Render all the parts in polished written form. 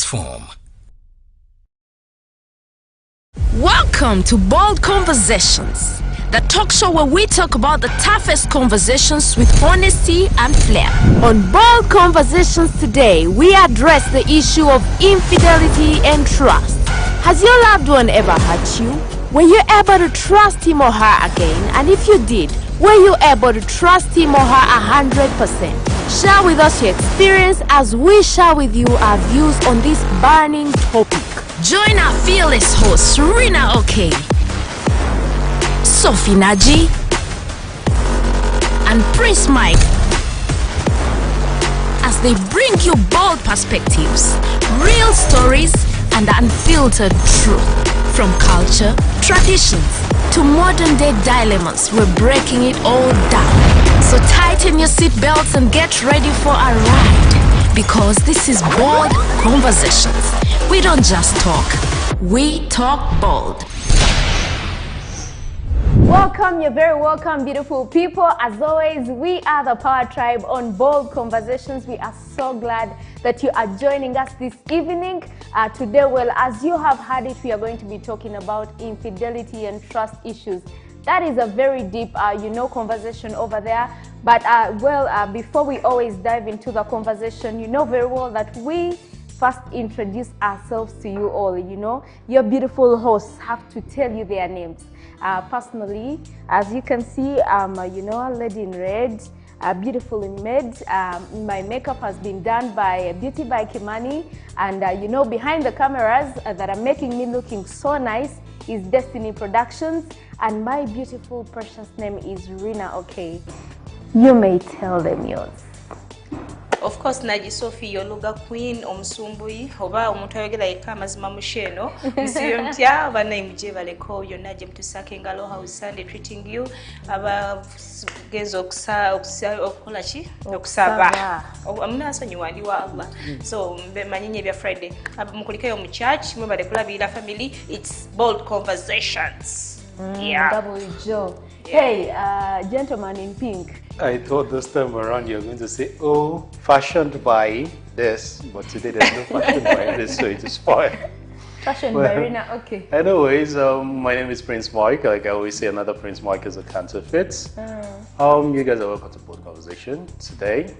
transform. Welcome to Bold Conversations, the talk show where we talk about the toughest conversations with honesty and flair. On Bold Conversations today, we address the issue of infidelity and trust. Has your loved one ever hurt you? Were you able to trust him or her again? And if you did, were you able to trust him or her 100%? Share with us your experience as we share with you our views on this burning topic. Join our fearless hosts, Rina OK, Sophie Naji, and Prince Mike as they bring you bold perspectives, real stories, and unfiltered truth. From culture, traditions, to modern day dilemmas, we're breaking it all down. So tighten your seatbelts and get ready for a ride, because this is Bold Conversations. We don't just talk, we talk bold. Welcome, you're very welcome, beautiful people. As always, we are the Power Tribe on Bold Conversations. We are so glad that you are joining us this evening. Today, well, as you have heard it, we are going to be talking about infidelity and trust issues. That is a very deep, conversation over there. But, before we always dive into the conversation, you know very well that we first introduce ourselves to you all. You know, your beautiful hosts have to tell you their names. Personally, as you can see, I'm a lady in red, beautifully made. My makeup has been done by Beauty by Kimani, and behind the cameras that are making me looking so nice is Destiny Productions, and my beautiful precious name is Rina OK. You may tell them yours. Of course, Naji Sophie, your Luga Queen, Omsumbui, Oba, Omutawagela Kamazima Musheno, Mr. Mtia, Vana Mjeva Leko, your Najim to Sakingalo House Sunday treating you, Aba Gezoksa, Okulachi, Oksava. I'm not saying you are Allah. So, Manini Friday, Abamukulika church, remember the Kula family, it's Bold Conversations. Yeah. Double Joe. Hey, gentleman in pink. I thought this time around you're going to say, oh, fashioned by this, but today there's no fashion by this, so it is fine. Fashioned by Rina, okay. Anyways, my name is Prince Mike. Like I always say, another Prince Mike is a counterfeit. You guys are welcome to Bold Conversation today.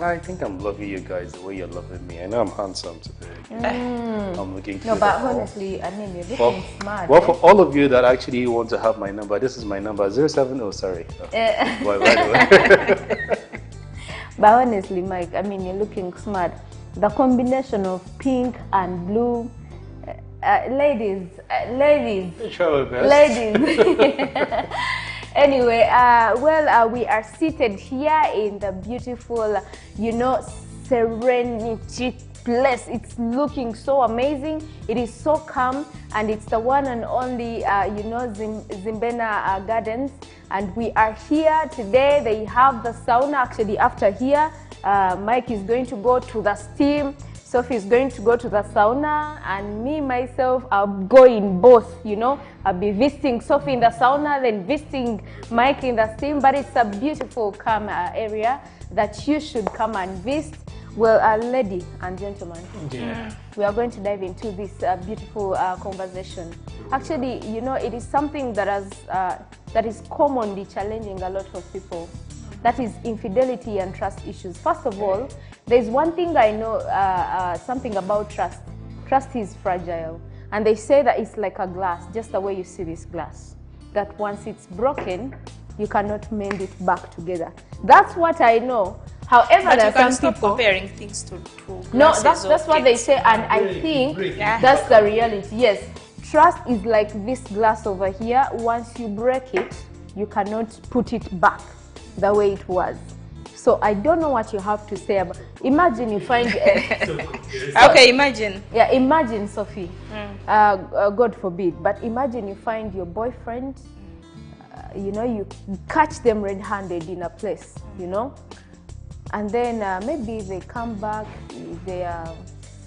I think I'm loving you guys the way you're loving me. I know I'm handsome today. I'm looking cute. No, but honestly, I mean, you're looking smart. Well, for all of you that actually want to have my number, this is my number 07. Oh, sorry. By the way. But honestly, Mike, I mean, you're looking smart. The combination of pink and blue, ladies. Try my best. Ladies. Anyway, we are seated here in the beautiful, Serenity place. It's looking so amazing. It is so calm, and it's the one and only, Zimbena Gardens. And we are here today. They have the sauna. Actually, after here, Mike is going to go to the steam. Sophie is going to go to the sauna, and me, myself, I'll go in both, I'll be visiting Sophie in the sauna, then visiting Mike in the steam, but it's a beautiful, calm area that you should come and visit. Well, ladies and gentlemen, we are going to dive into this beautiful conversation. Actually, it is something that is commonly challenging a lot of people. That is infidelity and trust issues. First of all, there's one thing I know, something about trust. Trust is fragile. And they say that it's like a glass, just the way you see this glass. That once it's broken, you cannot mend it back together. That's what I know. However, there are some people comparing things to no, that's what they say, and I think that's the reality. Yes, trust is like this glass over here. Once you break it, you cannot put it back the way it was. So I don't know what you have to say about. Imagine you find. Okay, imagine. Yeah, imagine, Sophie. God forbid, but imagine you find your boyfriend. You catch them red-handed in a place, and then maybe they come back. They are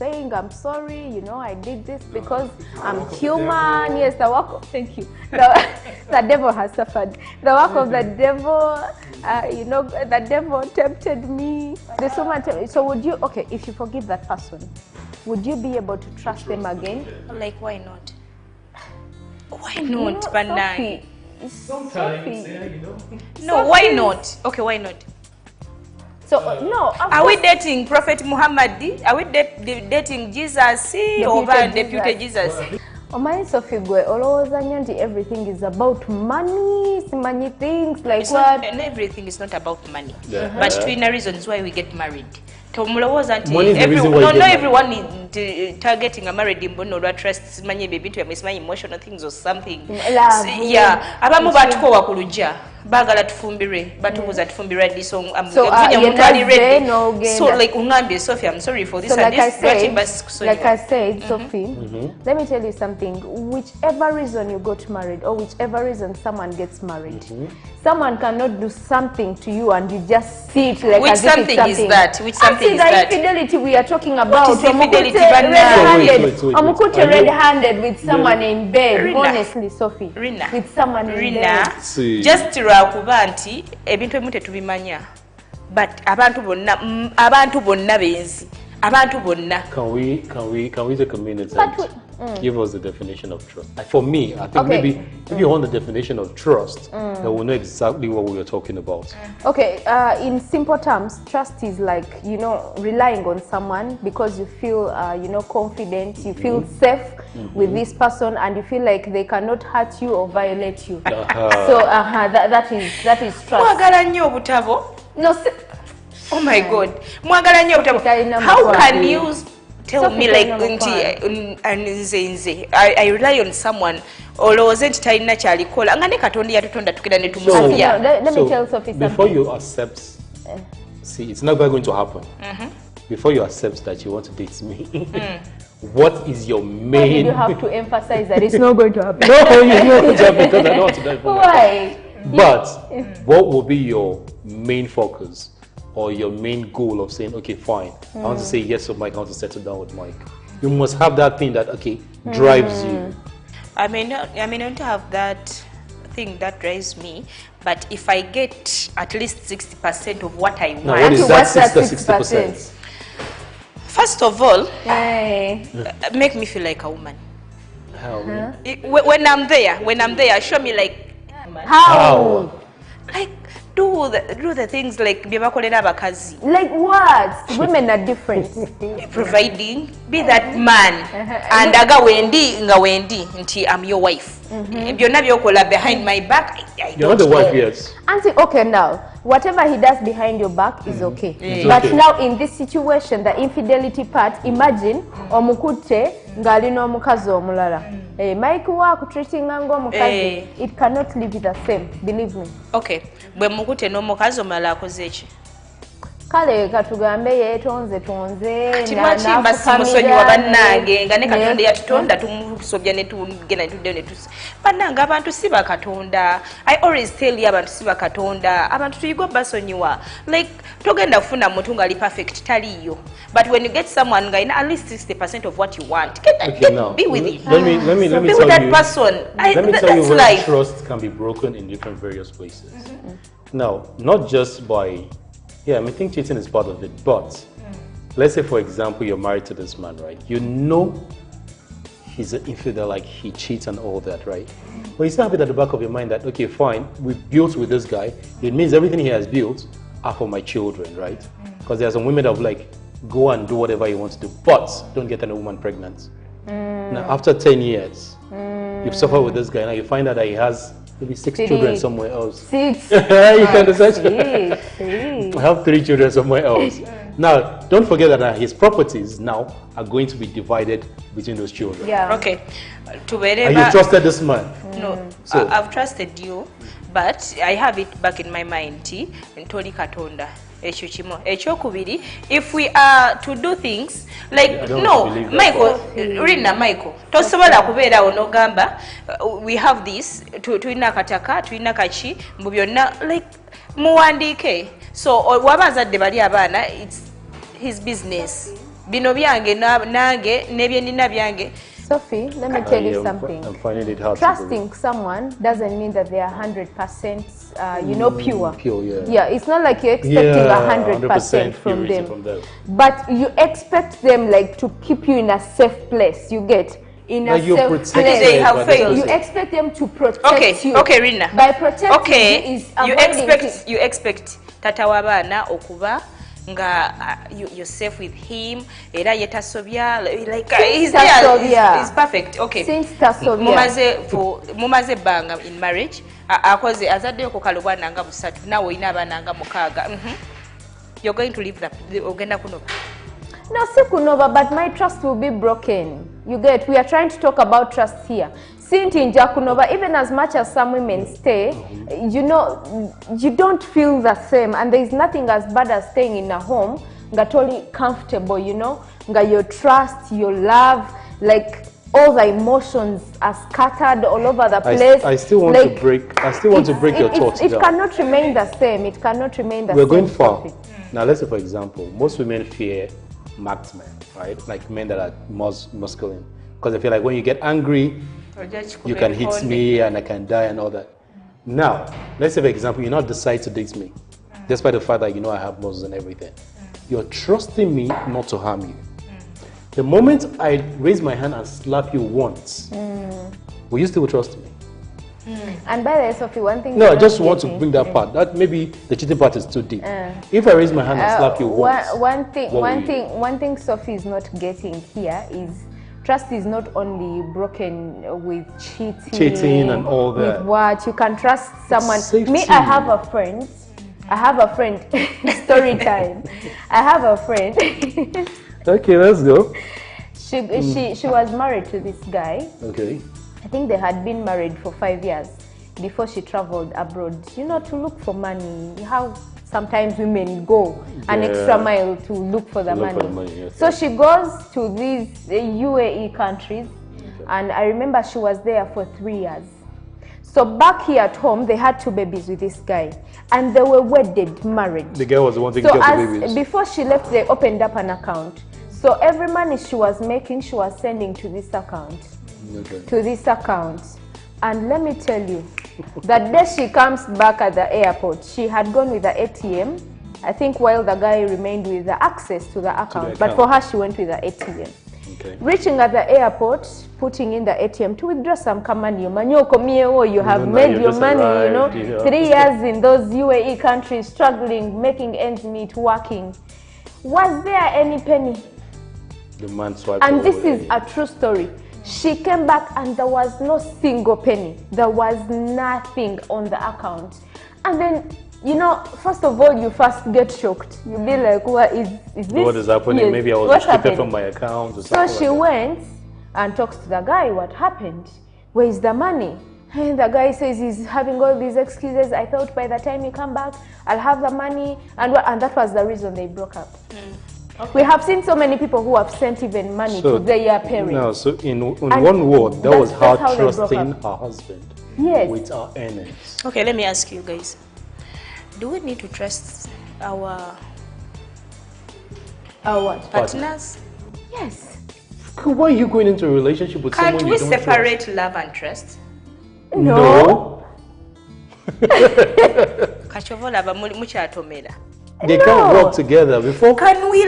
saying, "I'm sorry, I did this because I'm human." Yes, the work of, thank you. The devil has suffered. The work of the devil, the devil tempted me. There's so much. So would you, okay, if you forgive that person, would you be able to trust them again? Like, why not? Why not, Banang? Sometimes, yeah, you know. No, why not? Okay, why not? So no. Are we dating Prophet Muhammad? Are we dating Jesus over Deputy Jesus? Omanyi Sophie gwe olowooza nnyo nti everything is about money, simanyi things like It's what? not, and everything is not about money. But twin reasons why we get married. Tomulowooza nti everyone is targeting a married mbono olwa trust simanyi ebintu byamwe simanyi emotional things or something. Yeah, abamu batukowa ku lujja bagala tufumbire batubuza tufumbira ddi so omuntu ali ready. So like ungambye Sophie, I'm sorry for this, So and like this I said, Sophie, let me tell you something. Whichever reason you got married or whichever reason someone gets married, someone cannot do something to you and you just see it like which as if something it's something. is that? Which something is that? Infidelity we are talking about. What is infidelity? Amukute red-handed with someone in bed. Rina. Honestly, Sophie, Rina. with someone in Rina, bed. just lwakuba nti ebintu ebimu tetubimanya, but abantu bonna benzi, abantu bonna. Can we take a minute and give us the definition of trust? For me, I think maybe if you want the definition of trust, then we'll know exactly what we are talking about. Okay, in simple terms, trust is like, you know, relying on someone because you feel, you know, confident, you feel safe with this person, and you feel like they cannot hurt you or violate you. So that is trust. Mwagala nnyo obutabo. No, Oh my God. Mwagala nnyo obutabo. How can you tell me like nze I rely on someone olowooza nti talina kyalikola nga ne Katonda yatutonda tukira ne tumusabya. let me tell Sophie something. Before you accept, see, it's never going to happen. Before you accept that you want to date me, what is your main... Why did you have to emphasize that it's not going to happen? No, it's not going to happen because I don't want to die for Why? But what will be your main focus or your main goal of saying, okay, fine, I want to say yes to Mike, I want to settle down with Mike? You must have that thing that, okay, drives you. I may not have that thing that drives me, but if I get at least 60% of what I want. Now, what is that 60%? First of all, Hey. make me feel like a woman. How? When I'm there, show me like How? like do the things like byebakolera abakazi. Like what? Women are different. Providing, be that man, and aga wendi nga wendi nti I'm your wife. Byonna byokola behind my back, I You're not the wife yet. Auntie, okay, now whatever he does behind your back is okay. But okay. now in this situation, the infidelity part, imagine omukute ngali no mukazi omulala. Mike wa kutreatinga ngo mukazi, it cannot live the same, believe me. Okay, bwe mukute no mukazi omulala akoze ki? Kale katugambe yetonze Timachimba simusonyi wa bannange nga ne Katonda yatutonda tumusobya ne tugenda tudde ne tusi. Bannange abantu si bakatonda. I always tell you abantu si bakatonda. Abantu tuyigo basonyiwa. Like togenda kufuna muntu ngali perfect taliyo. But when you get someone nga ina at least 60% of what you want, be with it. Let me be tell with that you. person. Let me tell you where life. trust can be broken in different various places. Now, not just by, yeah, I think cheating is part of it, but let's say, for example, you're married to this man, right? You know he's an infidel, like he cheats and all that, right? But you still have it at the back of your mind that, okay, fine, we built with this guy. It means everything he has built are for my children, right? Because there are some women that will like, go and do whatever you want to do, but don't get any woman pregnant. Now, after 10 years, you've suffered with this guy, now you find out that he has maybe 6 children somewhere else. 6. You can decide. I have 3 children somewhere else. Now, don't forget that his properties now are going to be divided between those children. Yeah. Okay. And you trusted this man? No, so I've trusted you, but I have it back in my mind. Ntoli Katonda. Ekyokubiri, if we are to do things like no, Michael, Rina, Michael, tosobola kubeera onogamba we have this, tuina kataka, tuina kachi, mubyonna like muwandike. So wabazadde bali abaana, it's his business. Bino byange nange nebye nina byange. Sophie, let me tell you something. I'm finding it hard Trusting someone doesn't mean that they are 100%, you know, pure. Pure, yeah. Yeah, it's not like you're expecting 100% from them. But you expect them like to keep you in a safe place. You get in a safe place. They have failed. You expect them to protect you. Okay, Rina. By protecting you is you expect tata wabana okuba nga you're safe with him era yetasobya like he's perfect. Okay, since tasobya mumaze banga in marriage akoze azadde ko kalubana nga busatu nawe ina abana nga mukaga. You're going to leave that ogenda kunoba. No, sikunova, but my trust will be broken. You get, we are trying to talk about trust here. Sinti Jakunova, even as much as some women stay, you know, you don't feel the same, and there is nothing as bad as staying in a home that only comfortable, you know, your trust, your love, like all the emotions are scattered all over the place. I still want to break. I still want to break your thoughts down. It cannot remain the same. It cannot remain the same. We're going far. Now, let's say, for example, most women fear marked men, right? Like men that are masculine, because they feel like when you get angry, you can hit me and I can die and all that. Now, let's say, for example, you not decide to date me, despite the fact that you know I have muscles and everything. You're trusting me not to harm you. The moment I raise my hand and slap you once, will you still trust me? And by the way, Sophie, one thing. No, I just want to bring that part. That maybe the cheating part is too deep. If I raise my hand and slap you once, one thing Sophie is not getting here is trust is not only broken with cheating and all that. With what you can trust someone. Safety. Me, I have a friend. Story time. I have a friend. Okay, let's go. She was married to this guy. Okay. I think they had been married for 5 years before she traveled abroad, you know, to look for money. How sometimes women go an extra mile to look for the money. Yes, so she goes to these UAE countries, and I remember she was there for 3 years. So back here at home, they had 2 babies with this guy, and they were wedded, married. The girl was the one taking care of the babies. Before she left, they opened up an account. So every money she was making, she was sending to this account. To this account. And let me tell you, the day she comes back at the airport, she had gone with the ATM, I think, while the guy remained with the access to the account. But for her, she went with the ATM. Okay. Reaching at the airport, putting in the ATM to withdraw some money. You have made your money, arrived, you know. 3 years in those UAE countries, struggling, making ends meet, working. Was there any penny? The man swiped and this is a true story. She came back and there was no single penny. There was nothing on the account. And then, you know, first of all, you first get shocked. You'll be like, what is this? What is happening? Yes. Maybe I was stripped from my account or something. So she went and talks to the guy. What happened? Where is the money? And the guy says he's having all these excuses. I thought by the time you come back, I'll have the money. And that was the reason they broke up. Okay. We have seen so many people who have sent even money to their parents. No, so in one word, that was her trusting her husband with our earnings. Okay, let me ask you guys. Do we need to trust our partners? Yes. Why are you going into a relationship with someone you don't trust? Can't we separate love and trust? No. They can't work together before. Can we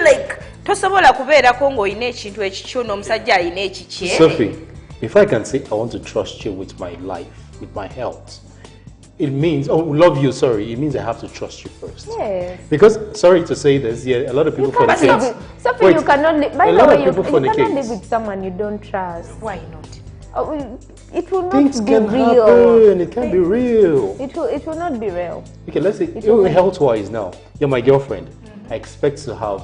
tosobola kubeerako ng'olina ekintu ekikyo n'omusajja alina ekikye? Sophie, if I can say I want to trust you with my life, with my health, it means, love you, sorry, it means I have to trust you first. Yes. Because, sorry to say this, a lot of people fornicate. Sophie, you cannot live, by the way, you cannot live with someone you don't trust. Why not? It will not Things be can real. Happen. It can be real. It will not be real. Okay, let's say, health-wise now, you're my girlfriend. I expect to have,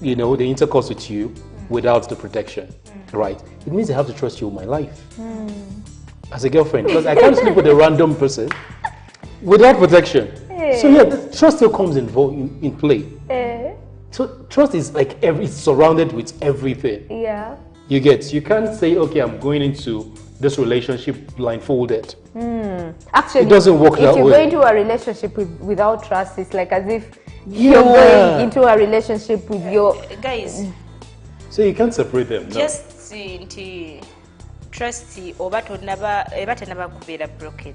you know, the intercourse with you without the protection, right? It means I have to trust you with my life. As a girlfriend, because I can't sleep with a random person without protection. So yeah, trust still comes in play. So trust is like it's surrounded with everything. Yeah. You can't say, okay, I'm going into this relationship blindfolded. Actually, it doesn't work that way. If you go into a relationship without trust, it's like as if you're going into a relationship with your guys. So you can't separate them. No? Just nti trust oba tenaba kubeera broken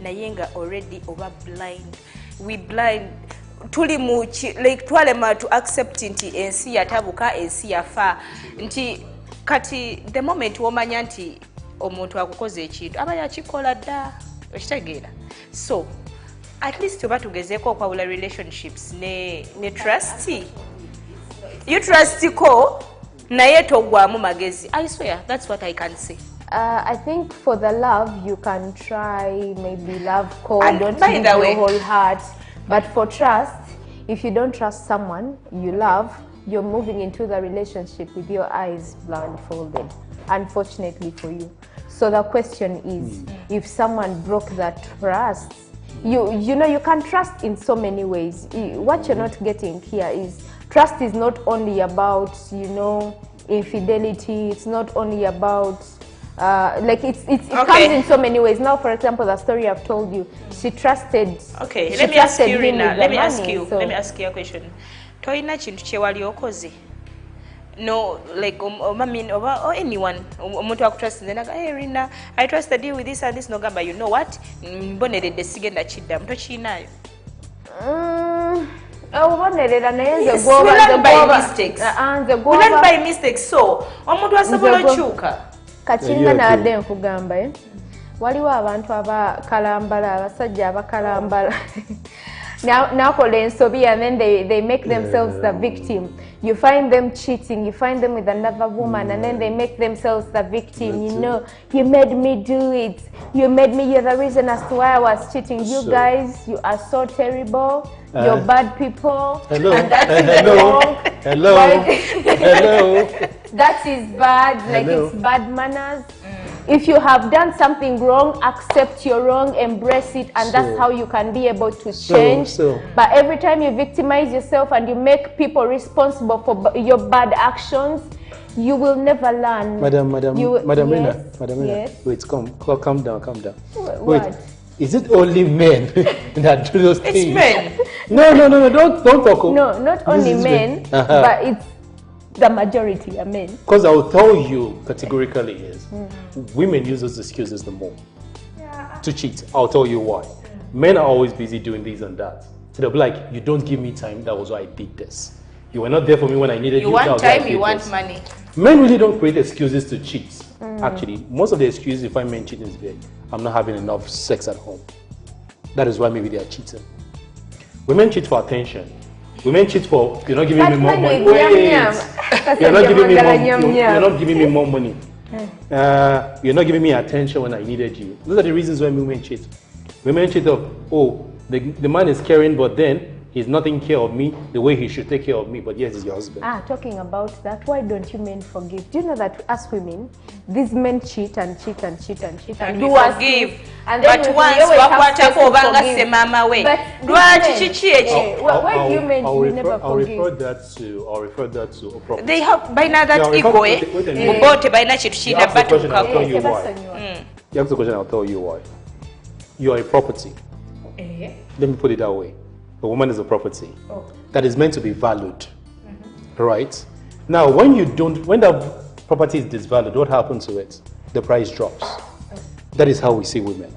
naye nga already oba blind we blind tuli mu like twalema to accept nti ensi yatabuka ensi yafa nti kati the moment womanya nti omuntu akukoze ekintu aba yakikola dda okitegeera so at least oba tugezeeko okwawula relationships ne trust you trust ko naye togwamu magezi. I swear that's what I can say. I think for the love you can try maybe love cold, And don't by give the your way- whole heart, but for trust, if you don't trust someone you love, you're moving into the relationship with your eyes blindfolded, unfortunately for you. So the question is, if someone broke that trust, you know you can trust in so many ways. What you're not getting here is trust is not only about, you know, infidelity. It's not only about like it comes in so many ways. Now, for example, the story I've told you, she trusted. Okay, she let me ask you, trusted him Rina. with Let the me ask money, you. so- Let me ask you a question. Toyina chintu chewali okoze. No, like or anyone. Omuntu akutrust then hey Rina, I trusted you with this and this. No gamba, you know what? Mbonerede sigenda chidda. Mto chinayo. Ubonerera naye nze Yes, gwoba we nze learn by gwoba mistakes. nze We learn gwoba by mistakes. So, omuntu asobola Nze okyuka. kakinga naadde nkugamba waliwo abantu abakalambala abasajja abakalambala nakola ensobi and then they make themselves the victim. You find them cheating, you find them with another woman and then they make themselves the victim. You know, you made me do it, you're the reason as to why I was cheating. You So- guys, you are so terrible, you're bad people. Hello. And that is Hello. wrong. Hello. Why- Hello. That is bad, like Hello. it's bad manners. If you have done something wrong, accept your wrong, embrace it, and that's So- how you can be able to change. so- But every time you victimize yourself and you make people responsible for your bad actions, you will never learn. Madam Rina, Yes, Madam Rina, yes. wait, calm down. What? Wait, is it only men that do those It's things? men. No, don't talk. No, not only is men, men. but it's the majority are men. Because I will tell you categorically is women use those excuses the more to cheat. I'll tell you why. Men are always busy doing this and that. So they'll be like, you don't give me time, that was why I did this. You were not there for me when I needed you. You that want was why I time, did you want this. money. Men really don't create excuses to cheat. Actually, most of the excuses you find men cheating is there. I'm not having enough sex at home. That is why maybe they are cheating. Women cheat for attention. Women cheat for you're not giving me more money. Wait, you're not giving me more. You're not giving me more money. You're not giving me attention when I needed you. Those are the reasons why women cheat. Women cheat of the man is caring, but then he's not taking care of me the way he should take care of me. But yes, he's your husband. Talking about that, why don't you men forgive? Do you know that us women, these men cheat and cheat and cheat and cheat And do we us forgive. things, and then But we once always have wakwatako space to obanga forgive. se mama we. But Lwaki these men, kiki eki? why do you men never I'll refer forgive? that to a problem. They have balina that Yeah, ego wait a minute. mubote balina kintu You kirina ask the question, I'll batukako. tell you Eh, why. tebasonyiwa. You ask the question, I'll tell you why. You are a property. Let me put it that way. A woman is a property that is meant to be valued, right? Now, when that property is disvalued, what happens to it? The price drops. That is how we see women.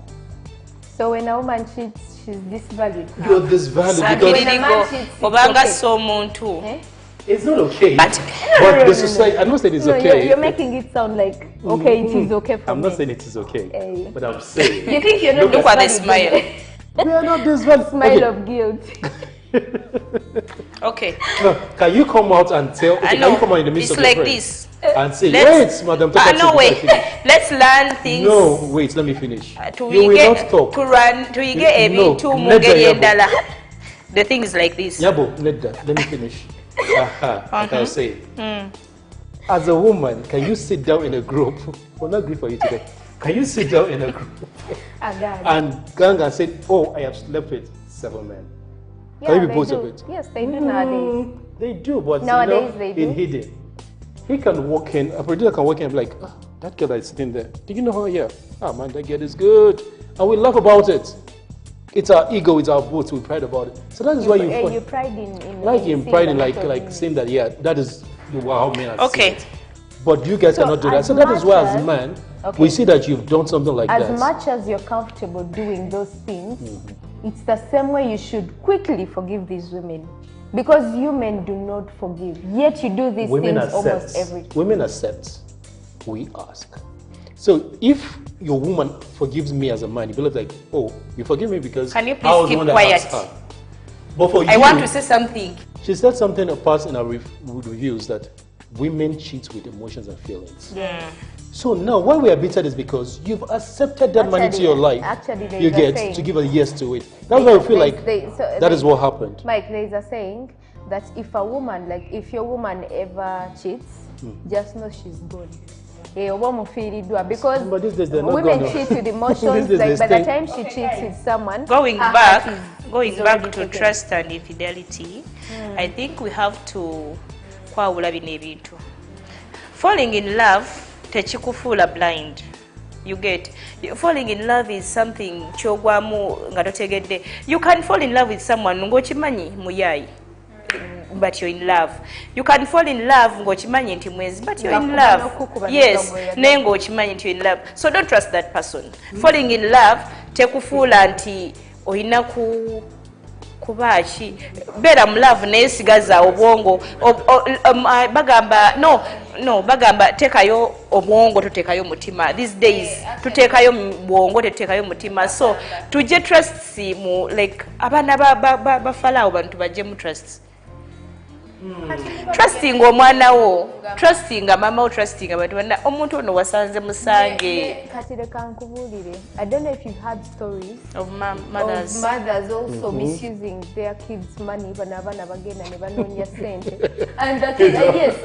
So when a woman cheats, she's disvalued. You're disvalued because When a man cheats, it's Obanga okay. so omuntu. Eh? it's not okay. But- But the society, I'm not saying it's No, okay. you're making it sound like, okay, it is okay for I'm me. not saying it is okay, Eh. but I'm saying You think you're not Look at the disvalued? smile. we are not disvalued. Smile Okay. of guilt. Okay. No, can you come out and tell? Okay, I can know. you come out in the midst It's of like your this. friends and say, Let's- wait, madam, talk No, about wait. something. Let's learn things. No, wait, let me finish. To You will get not talk. tuyige No, ebintu mu let ngeri the endala. The thing is like this. Yabo, let me finish. Like I was saying. As a woman, can you sit down in a group? Well, not good for you today. Can you sit down in a group and gang and say, oh, I have slept with 7 men? Can you be they both do. of it? Yes, they do nowadays. They do, but Nowadays they do. in hidden. He can walk in, a producer can walk in and be like, oh, that girl that is sitting there, do you know her? Yeah. Ah, man, that girl is good. And we laugh about it. It's our ego, it's our boots, we pride about it. So that is why You you pride in like seeing in pride in the like little like things. saying that, yeah, that is how men are Okay. seeing it. But you guys cannot do that. So that is why, as men, we see that you've done something like that. As much as you're comfortable doing those things, it's the same way you should quickly forgive these women. Because you men do not forgive. Yet you do these things almost every time. Women accept. We ask. So if your woman forgives me as a man, you believe like, oh, you forgive me because can you please keep quiet? But for I want to say something. She said something apart in our reviews that women cheat with emotions and feelings. So now why we are bitter is because you've accepted that man into your life. Actually, you get to give a yes to it. That's why I feel like that is what happened. Mike, there is a saying that if a woman, like if your woman ever cheats, just know she's gone. Because women cheat with emotions. Like by the time she cheats with someone, going back to trust and infidelity, I think we have to kwawula bino ebintu. Falling in love techikufuula blind. You get, falling in love is something kyogwamu nga totegedde. You can fall in love with someone ng'okimanyi muyayi, but you're in love. You can fall in love ng'okimanyi nti mwezi, but you're in love. Yes, naye ng'okimanyi nti you're in love. So don't trust that person. Falling in love tekufuula nti oyina kubaaki beera mu love naye sigaza obwongo bagamba no bagamba tekayo obwongo totekayo mutima. These days tutekayo bwongo tetekayo mutima. So tujje trust mu like abaana bafalaawo bantu bajje mu trust. Trusting omwana wo, trusting mama wo, trusting abantu bana omuntu ono wasanze musange. I don't know if you've had stories of mothers also misusing their kids' money and the kid, yes,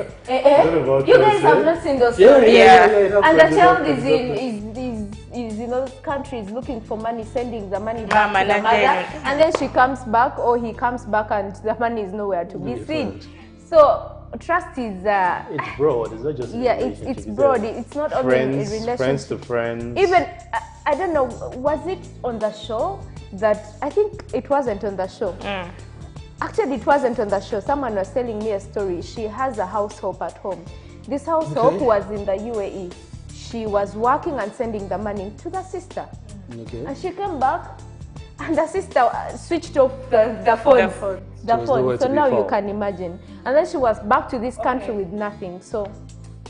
you guys have not seen those stories. And the child is in those countries looking for money, sending the money back to the mother, and then she comes back or he comes back and the money is nowhere to be seen. So trust is it's broad. It's not just it's broad. It's not only in relationship. Friends to friends. Even I don't know, was it on the show that I think it wasn't on the show. Actually, it wasn't on the show. Someone was telling me a story. She has a house help at home. This house help was in the UAE. She was working and sending the money to the sister. And she came back and the sister switched off the phone. So now you can imagine. And then she was back to this country with nothing. So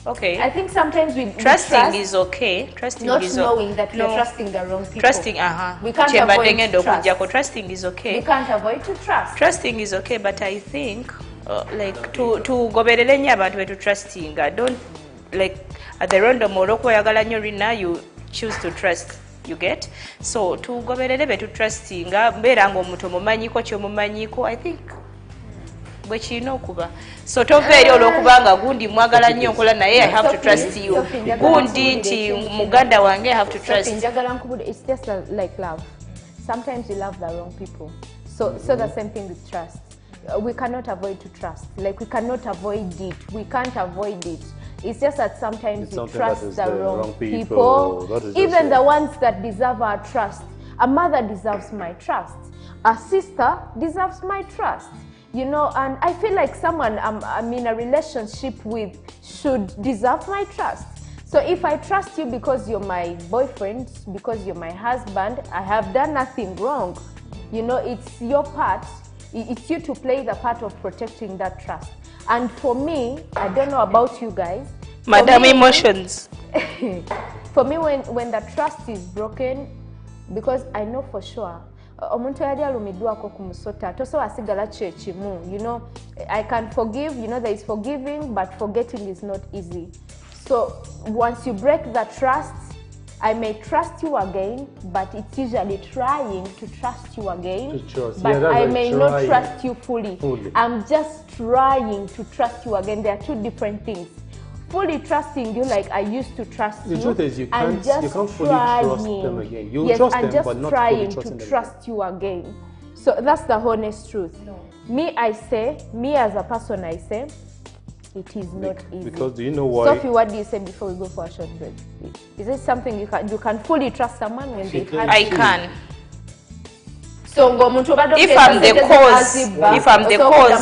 okay, I think sometimes trusting is okay. Trusting not is knowing that you're trusting the wrong people. Trusting, we can't avoid trust. Trusting is okay. We can't avoid to trust. Trusting is okay, but I think like to goberere nnyo abantu betu trusting. Don't like at the random olwokuba oyagala nnyo rina you choose to trust. You get? So to goberere betu trusting mbeera ng'omuntu omumanyiko ky'omumanyiko, I think bwe kirina okuba. So toveeri olw'okubanga gundi mwagala nnyo nkola naye I have to trust you. Gundi nti muganda wange I have to trust. It's just like love. Sometimes you love the wrong people. So the same thing with trust. We cannot avoid to trust. Like we cannot avoid it. We can't avoid it. It's just that sometimes you trust the wrong people. Even the ones that deserve our trust. A mother deserves my trust. A sister deserves my trust. You know, and I feel like someone I'm in a relationship with should deserve my trust. So if I trust you because you're my boyfriend, because you're my husband, I have done nothing wrong. You know, it's your part. It's you to play the part of protecting that trust. And for me, I don't know about you guys. Madam emotions. For me, when the trust is broken, because I know for sure, omuntu yali alumidwako ku musota tosobola asigala kye kimu. You know, I can forgive, you know, there is forgiving, but forgetting is not easy. So once you break the trust, I may trust you again, but it's usually trying to trust you again. But I may not trust you fully. I'm just trying to trust you again. There are two different things. Fully trusting you like I used to trust you. The truth is you can't fully trust them again. You trust them, but not fully trusting them. Trust you again. So that's the honest truth. Me, I say, me as a person, I say, it is not easy. Because do you know why? Sophie, what do you say before we go for a short break? Is it something you can fully trust someone when they have? I can. So ng'omuntu obadde if I'm the cause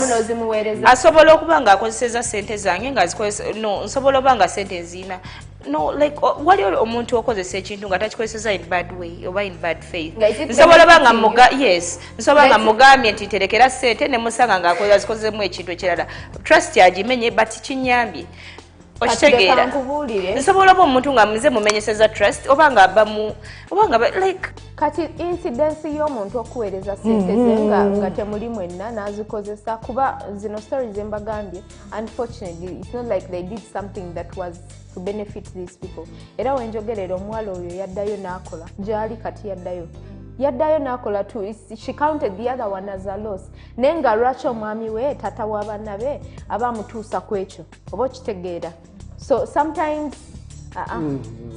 asobola okuba ng'akozeseza ssente zange nsobola oba nga ssente nziina no like wali omuntu okozesa ekintu nga takikozeseza in bad way oba in bad faith nsobola ba nga nsobola nga mugambye nti terekera ssente ne musanga ng'azikozesemu ekintu ekirala trust yagimenye but kinyambye okitegeera nsobola oba omuntu nga muze mumenyeseza trust oba nga like kati incidence y'omuntu okuweereza ssente ze nga temuli mwenna n'azikozesa kuba zino stories embagambye unfortunately it's not like they did something that was to benefit these people era wenjogerera omuwala oyo yaddayo n'akola gyali kati yaddayo n'akola too she counted the other one as a loss naye nga lwaki omwami we tata w'abaana be abamutuusa ku ekyo oba okitegeera so sometimes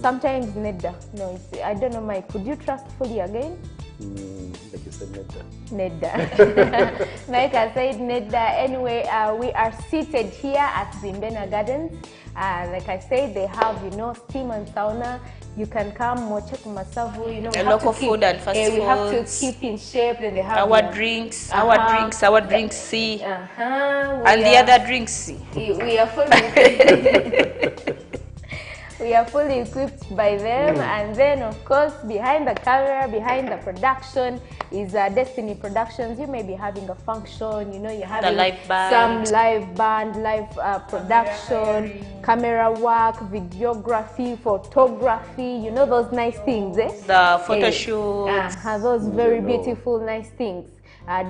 sometimes nedda no I don't know Mike could you trust fully again like you said nedda Mike I said nedda anyway we are seated here at Zimbena Gardens like I said they have steam and sauna. You can come mocha kumasavu, local food and fast food. We have to keep in shape. Then they have our drinks, our drinks C, and the other drinks C. We are fully equipped by them, and then of course behind the camera, behind the production is Destiny Productions. You may be having a function, you're having some live band, live production, camera work, videography, photography, those nice things, eh? The photo shoots. Those very beautiful, nice things.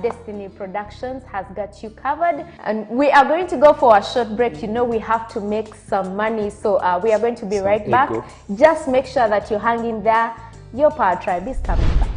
Destiny Productions has got you covered, and we are going to go for a short break. We have to make some money, so we are going to be right back. Just make sure that you hang in there. Your Power Tribe is coming back.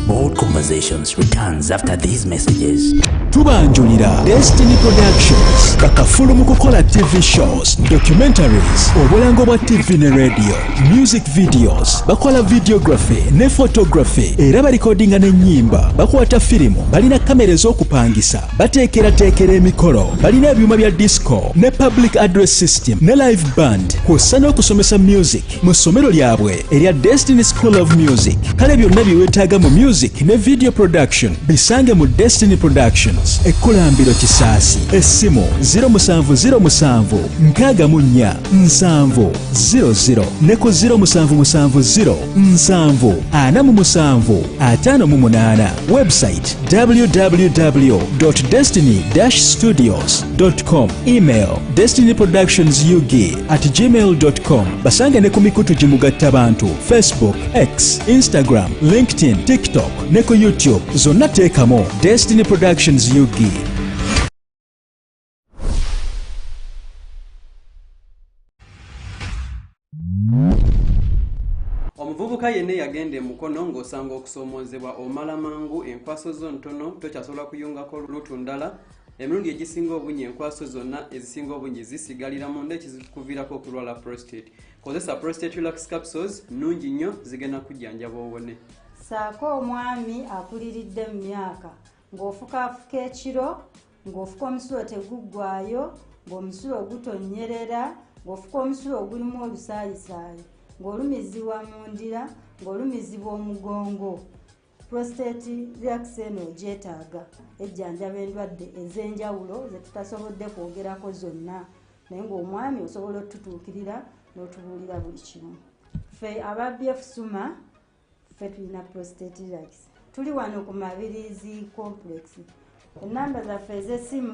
Bold Conversations returns after these messages. Tubanjulira Destiny Productions kakafulu mu kukola TV shows, documentaries, obulango bwa TV ne radio, music videos, bakola videography ne photography, era balikodinga n'ennyimba, bakwata firimu, balina kamera ez'okupangisa, bateekerateekera emikolo, balina ebyuma bya disco ne public address system ne live band, kw'ossa n'okusomesa music mu ssomero lyabwe erya Destiny School of Music. Kale byonna bye weetaaga mu music ne video production bisange mu Destiny Productions. Ekkulambiro Kisaasi, essimu 0707 64 700 ne ku 0770 747 58. Website www.destiny-studios.com. Email destinyproductionsug@gmail.com. basange ne ku mikutu gimugatta bantu Facebook, X, Instagram, LinkedIn, TikTok ne ku YouTube. Zonna teekamo Destiny Productions UG. Omuvubuka yenna yagenda e Mukono ng'osanga okusoomoozebwa omala mangu enkwaso zo ntono tokyasobola kuyungako lutu ndala. Emirundi egisinga obungi enkwaso zonna ezisinga obungi zisigalira munda ekizikuviirako okulwala prostate. Kozesa prostate relax capsules nnungi nnyo zigenda kujjanjaba owone. Saako omwami akuliridde mu myaka ng'ofukaafuka ekiro, ng'ofuka omusulo teguggwaayo, ng'omusulo gutonyerera, ng'ofuka omusulo ogulimu olusaayisaayi, ng'olumizibwa mu ndira, ng'olumizibwa omugongo. Prostate relax eno ogyetaaga ejjanjaba endwadde ez'enjawulo ze tutasobodde kwogerako zonna, naye ng'omwami osobola otutuukirira n'otubuulira buli kimu. Ffe aba BF Suma ffe tulina prostate relax. Tuli wano ku Mabirizi complex. Ennamba zaffe ez'essimu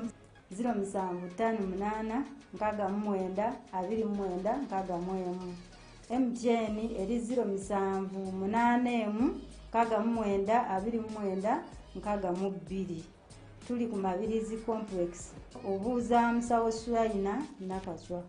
0758 69 29 61. MTN eri 0781 69 29 62. Tuli ku Mabirizi complex. Obuuza Musawo Sulaina Nakaswa.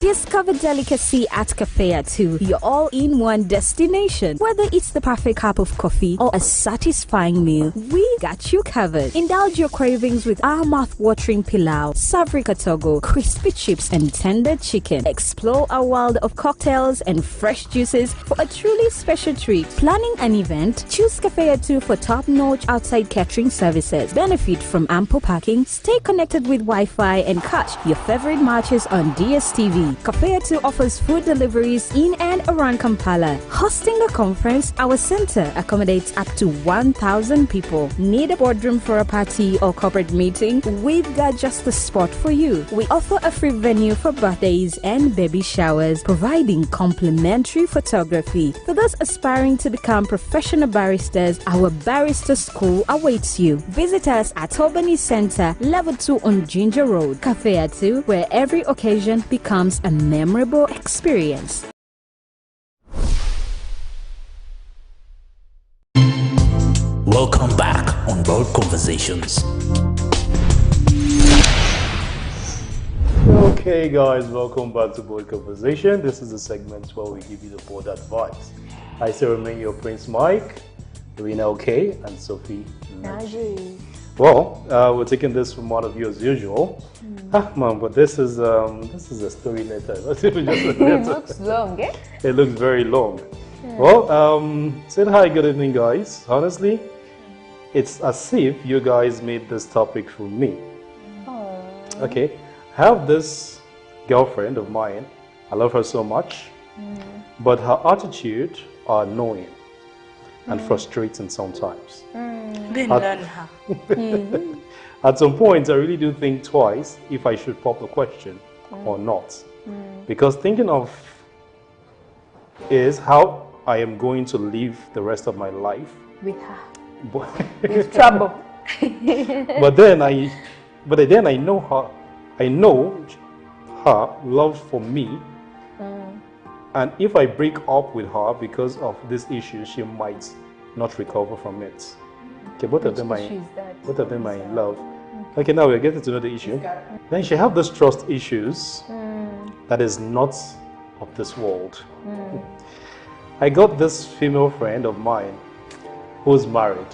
Discover delicacy at Cafe Atu, your all-in-one destination. Whether it's the perfect cup of coffee or a satisfying meal, we got you covered. Indulge your cravings with our mouth-watering pilau, savory katogo, crispy chips, and tender chicken. Explore our world of cocktails and fresh juices for a truly special treat. Planning an event? Choose Cafe Atu for top-notch outside catering services. Benefit from ample parking. Stay connected with Wi-Fi and catch your favorite matches on DSTV. Cafe Atu offers food deliveries in and around Kampala. Hosting a conference, our center accommodates up to 1,000 people. Need a boardroom for a party or corporate meeting? We've got just the spot for you. We offer a free venue for birthdays and baby showers, providing complimentary photography. For those aspiring to become professional baristas, our barista school awaits you. Visit us at Albany Center, Level 2 on Ginger Road. Cafe Atu, where every occasion becomes a memorable experience. Welcome back on Bold Conversations. Okay guys, welcome back to Bold Conversation. This is the segment where we give you the bold advice. I still remain your Prince Mike, Rena OK, and Sophie Naji. Well, we're taking this from one of you as usual. Man, but this is a story letter. Not even just a letter. It looks long, eh? It looks very long. Well, say hi, good evening, guys. Honestly, it's as if you guys made this topic for me. Okay, I have this girlfriend of mine. I love her so much, but her attitude are annoying and frustrating sometimes. Then learn her. At some point, I really do think twice if I should pop the question or not. Because thinking of is how I am going to live the rest of my life. With her. With trouble. But then I know her. I know her love for me. And if I break up with her because of this issue, she might not recover from it. Okay, both of them are in love. Okay, now we're getting to know the issue. Then she have these trust issues that is not of this world. I got this female friend of mine who's married.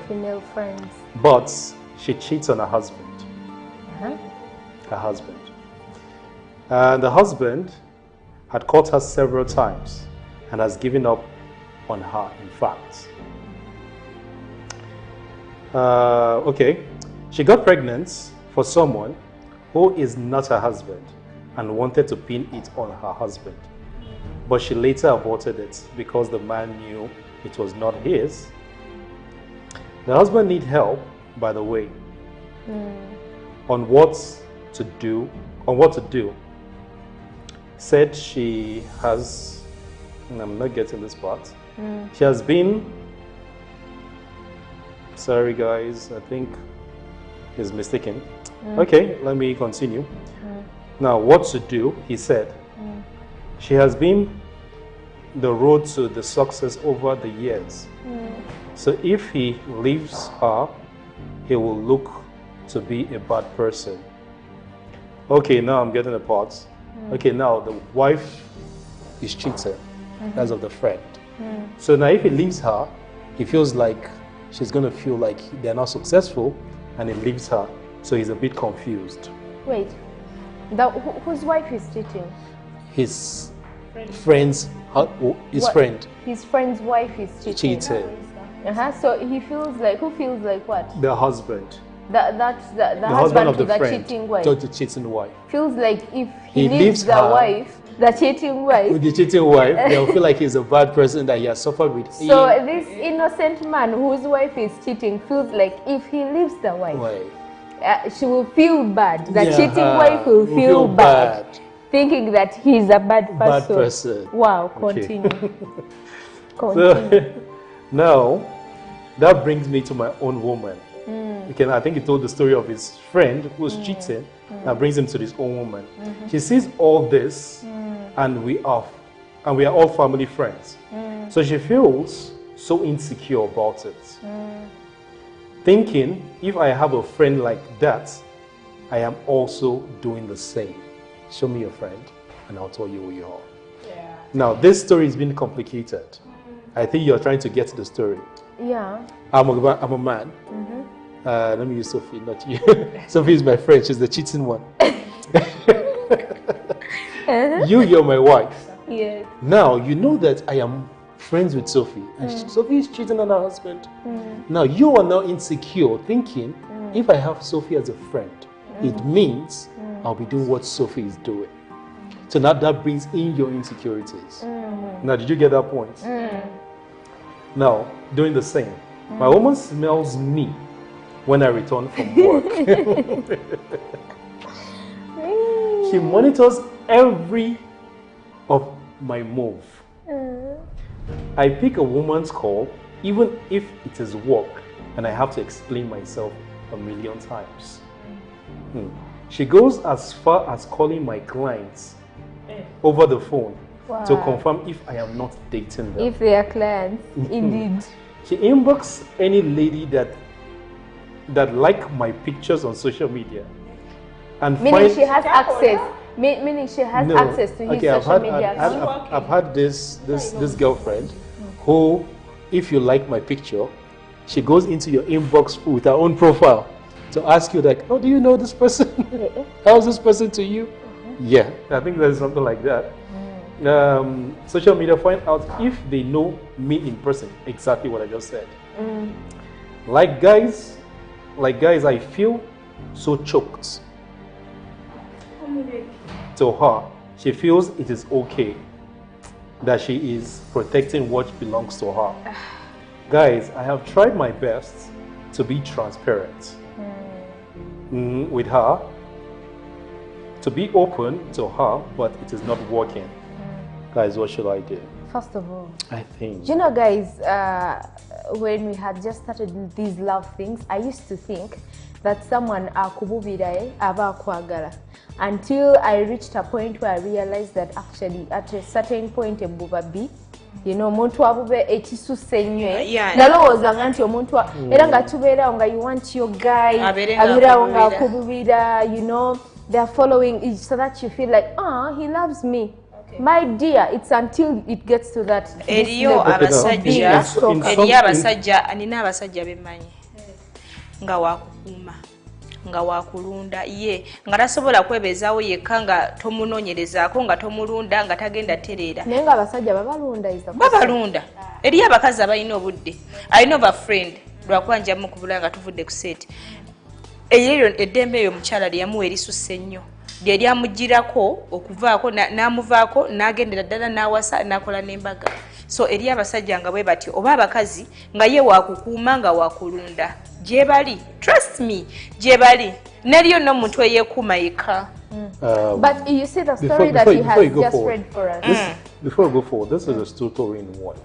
Female friends. But she cheats on her husband. Her husband. And the husband had caught her several times and has given up on her, in fact. Okay, she got pregnant for someone who is not her husband and wanted to pin it on her husband. But she later aborted it because the man knew it was not his. The husband needs help, by the way, on what to do. Said she has, and I'm not getting this part. She has been, sorry guys, I think he's mistaken. Okay, let me continue. Now, what to do, he said. She has been the road to the success over the years. So if he leaves her, he will look to be a bad person. Okay, now I'm getting the parts. Okay, now the wife is cheating. That's of the friend. So now if he leaves her, he feels like she's going to feel like they're not successful and he leaves her. So he's a bit confused. Wait, whose wife is cheating? His friend's friend. His friend's wife is cheating. So he feels like, who feels like what? The husband. The husband of the friend, cheating wife. The cheating wife. Feels like if he leaves the wife, the cheating wife. With the cheating wife, they'll feel like he's a bad person that he has suffered with. So this innocent man whose wife is cheating feels like if he leaves the wife, she will feel bad. The cheating wife will feel bad, thinking that he's a bad person. Wow, continue. So, now, that brings me to my own woman. Okay, I think he told the story of his friend who's cheating. That brings him to this own woman. She sees all this, and we are all family friends. So she feels so insecure about it. Thinking, if I have a friend like that, I am also doing the same. Show me your friend. and I'll tell you who you are. Yeah. Now, this story is being complicated. I think you're trying to get to the story. Yeah. I'm a man. Let me use Sophie, not you. Sophie is my friend. She's the cheating one. You're my wife. Yes. Now, you know that I am friends with Sophie. And Sophie is cheating on her husband. Now, you are now insecure, thinking, if I have Sophie as a friend, it means I'll be doing what Sophie is doing. So now that brings in your insecurities. Now, did you get that point? Now, doing the same. My woman smells me when I return from work. She monitors every of my move. I pick a woman's call, even if it is work, and I have to explain myself a million times. She goes as far as calling my clients over the phone to confirm if I am not dating them. If they are clients, indeed. She inbox any lady that like my pictures on social media, and meaning she has access. Meaning she has access to his social media. I've had this girlfriend who, if you like my picture, she goes into your inbox with her own profile to ask you like, oh, do you know this person? How's this person to you? Yeah, I think there's something like that. Social media find out if they know me in person, exactly what I just said. Like guys, I feel so choked. To her, she feels it is okay that she is protecting what belongs to her. Guys, I have tried my best to be transparent with her, to be open to her, but it is not working. Guys, what should I do? First of all, I think, you know, guys, when we had just started these love things, I used to think that someone akububira aba akwagala, until I reached a point where I realized that actually at a certain point ebuba bi, you know, omuntu abube ekisusse nnyo nalowooza nti omuntu era nga tubeerawo nga you want your guy abeerawo nga akububira, you know, they are following each, so that you feel like, he loves me. My dear, it's until it gets to that. Eriyo abasajja anina abasajja bemanyi nga wakukuuma nga wakulunda ye nga tasobola kwebezaawo yekka nga tomunoonyerezaako nga tomulunda nga tagenda tereera naye nga abasajja babalunda. Eriyo abakazi abalina obudde, alina ova friend lwakuba mu kubula nga tuvudde ku seeti eyo eddembe eyo omukyala lyeyamuwa erisusse nnyo lye lyamugirako okuvaako n'amuvaako n'agendera ddala n'awasa n'akola n'embaga. So eriyo abasajja nga bwe bati oba abakazi nga ye wakukuuma nga wakulunda gye bali, trust me, gye bali neriyo n'omuntu eyeekuuma yekka. But you see the story that he has just read for us. Before we go forward, this is a story in one.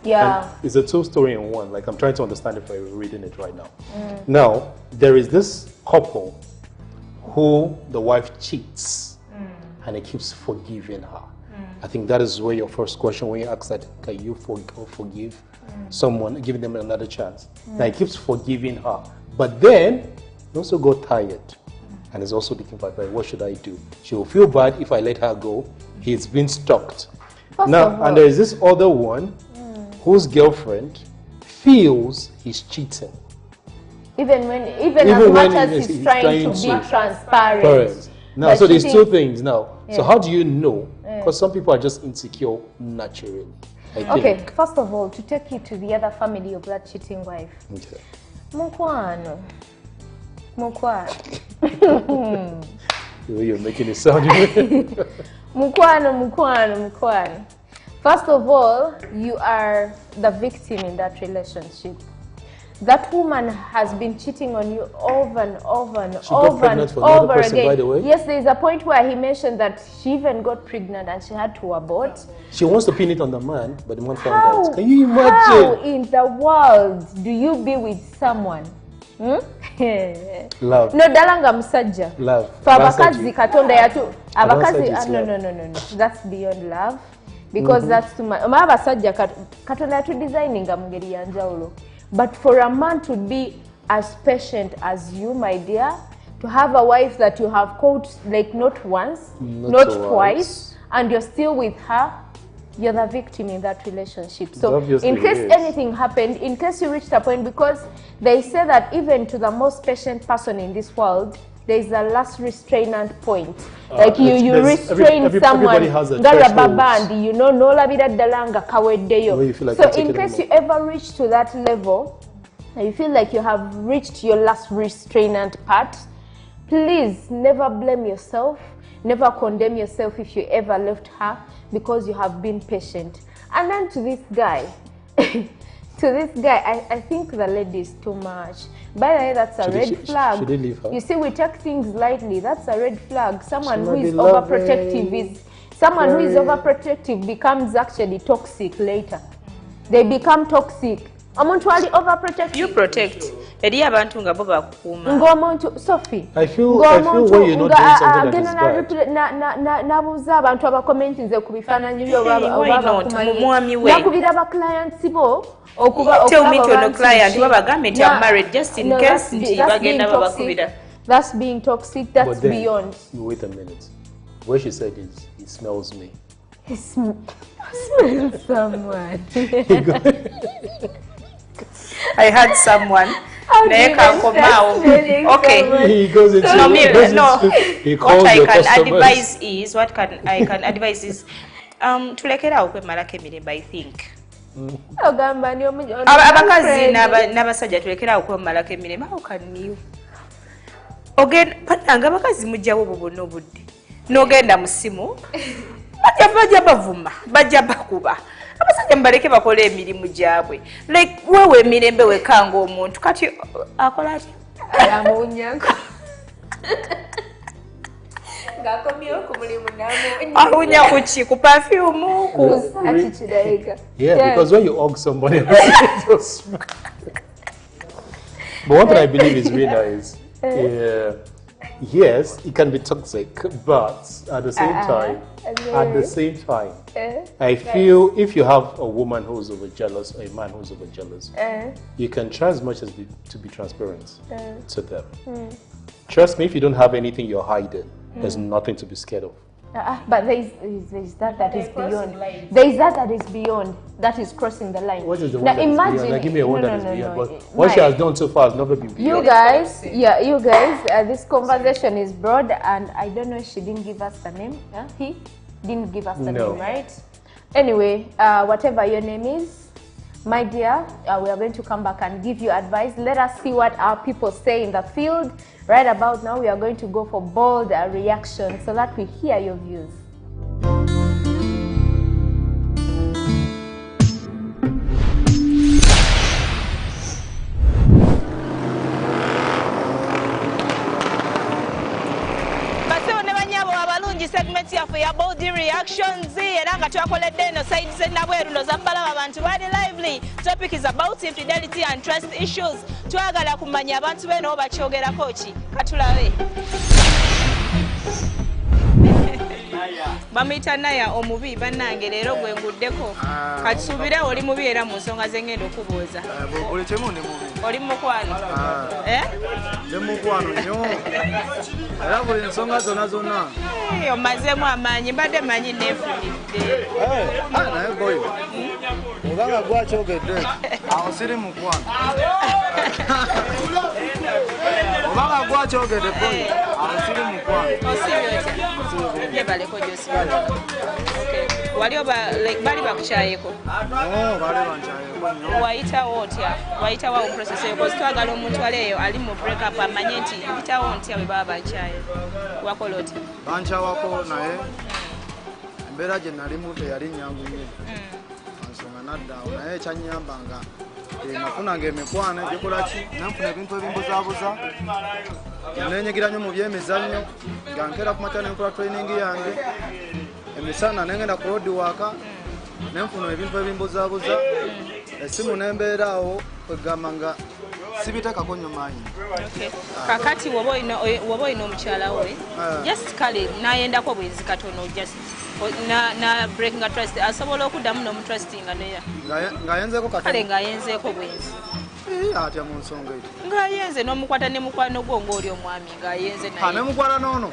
Yeah. And it's a two story in one. Like, I'm trying to understand if I'm reading it right now. Now, there is this couple who the wife cheats and he keeps forgiving her. I think that is where your first question, when you ask that, can you forgive someone, giving them another chance? Now, he keeps forgiving her. But then, he also got tired and is also thinking about, what should I do? She will feel bad if I let her go. He's been stalked. Now, and there is this other one whose girlfriend feels he's cheating. Even as much as he's trying to be transparent. Now, so there's two things now. So how do you know? Because some people are just insecure naturally. Okay, first of all, to take you to the other family of that cheating wife. Okay. Mukwano. The way you're making it sound. Mukwano. First of all, you are the victim in that relationship. That woman has been cheating on you over and over and over and over again. By the way. Yes, there is a point where he mentioned that she even got pregnant and she had to abort. She wants to pin it on the man, but the man found out. Can you imagine? How in the world do you be with someone? Love. No, dalanga musajja. Love. Abakazi katonda yatu. Abakazi no. That's beyond love. Because that's too much. Abasajja katonda yatu designinga mu ngeri ya njawulo. But for a man to be as patient as you, my dear, to have a wife that you have caught like not once, not twice, and you're still with her, you're the victim in that relationship. So in case anything happened, in case you reached a point, because they say that even to the most patient person in this world, there is a last restrainant point. Like you restrain someone, you know, no labira dalanga kaweddeyo. So in case you ever reach to that level, and you feel like you have reached your last restrainant part, please never blame yourself, never condemn yourself if you ever left her, because you have been patient. And then to this guy, I think the lady is too much. By the way, that's a red flag. Should they leave her? You see, we take things lightly. That's a red flag. Someone who is overprotective becomes actually toxic later. They become toxic. Overprotective. You protect. Sophie. I feel when you're not doing something that is bad. Tell me to no client I'm married just in case that's being toxic. That's beyond. Wait a minute. What she said is, he smells me. He smells someone. I had someone. Okay. He goes into he calls what your I can advise is tulekera okwemalako emirembe, I think. Abakazi n'abasajja tulekera okwemalako emirembe. How can you? Pananga abakazi mujjawo bubona obudde. N'ogenda mu ssimu. Bajja bavuma, bajja bakuba. Abasajja mbaleke bakole emirimu gyabwe. Like wewe emirembe wekanga omuntu kati akola ati amunyako. Ngakomyo ku mulimu namunya. Awunya kuki ku perfume ku ati kidaiga. Yeah, because when you hug somebody else. But what I believe is really nice. Yes, it can be toxic, but at the same time, I feel if you have a woman who's overjealous or a man who's overjealous, you can try as much as to be transparent to them. Trust me, if you don't have anything you're hiding, there's nothing to be scared of. But there is that is beyond. There is that is beyond. That is crossing the line. What is the one that is beyond? Like, give me a one that is beyond. But what she has done so far has never been beyond. You guys, this conversation is broad, and I don't know if she didn't give us the name. He didn't give us the name, right? Anyway, whatever your name is, my dear, we are going to come back and give you advice. Let us see what our people say in the field. Right about now, we are going to go for bold reaction so that we hear your views. Segment yaffe ya bold reactions era nga twakoledde eno side zenabweru no zambalaba abantu bali lively. Topic is about infidelity and trust issues. Twagala kumanya abantu beno obakyogerako ki katulabe. Bamuyita Naya omubi bannange leero gwe nguddeko. Katusuubire oli mubi era mu nsonga z'engenda okubuuza. Oli kyemu ndi mubi. Oli mukwano. Ndi mukwano nnyo. Era buli nsonga zonna. Omazeemu amaanyi mbadde manyi neefunidde. Naye boyo. Obanga gwakyogedde awo siri mukwano. Obanga gwakyogedde boyo awo siri mukwano. Osibye otya? Yebaleko gy'osibye. Okay. Wali bali bakukyayeko? Bali bankyayeko nnyo. Wayitawo otya? Wayitawo process eyo kozi twagala omuntu waleeyo ali mu break up amanye nti mpitawo ntya bwe baba bankyaye. Wakola otya? Bankyawako naye embeera gye nalimu teyali nnyangu nnyo. Nsonga naddaawo naye ekyannyamba nga nafunanga emikwano egikola ki nanfuna ebintu ebimbuzaabuza nenyigira nnyo mu byemizannyo nga nkeera ku makya nenkola training yange emisana nengenda ku road waka nenfuna ebintu ebimbuzaabuza essimu nembeeraawo kwegamba nga sibiteekako nnyo maanyi. Kakati woba olina omukyala we just kale nayendako bwenzi katono just na breaking a trust asobola okuddamu n'omutrustinga neya ng'ayenzeeko kale ng'ayenzeeko bwenzi atya mu nsonga ekyo ng'ayenze n'omukwata ne mukwano gwo ng'oli omwami ng'ayenze naye ne mukwata n'ono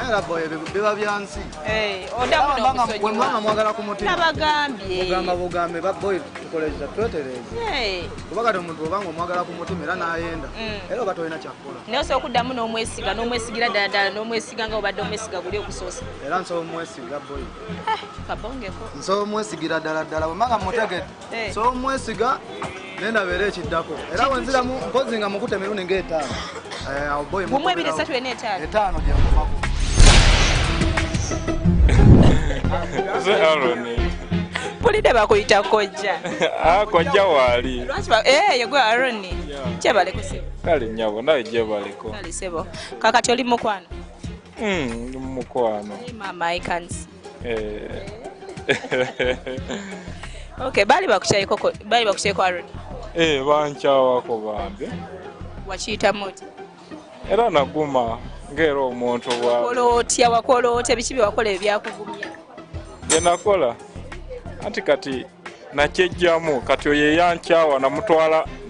era boye biba byansi odamu n'omusonyi bwe mwanga mwagala ku mutima nabagambye ogamba bugambe boye tukoleza twetereze kuba kati omuntu obanga omwagala ku mutima era n'ayenda era oba tolina kyakukola naye osobola okuddamu n'omwesiga ddala n'omwesiga nga obadde omwesiga guli okusoose era nsobola omwesiga boye kabongeko nsobola omwesigira ddala bwe mbanga mutegedde nsobola omwesiga nendabeera ekiddako era wenziramu mpozi nga mukute emirundi ng'etaano bumu 2 3 4 5 etaano gyenkomako pulidde bakuyita kojja kojja waali yegwe aroni kyebaleko sebo kale nyabo nawe gyebaleko kale sebo kakati oli mukwano ndi mukwano mama I can see okay bali bakukyayiko aroni bankyawako bambi wakiyita moti era naguma ng'era omuntu wakola otya biki byewakola ebyakugumya byenakola anti kati nakyejjamu kati oyo eyankyawa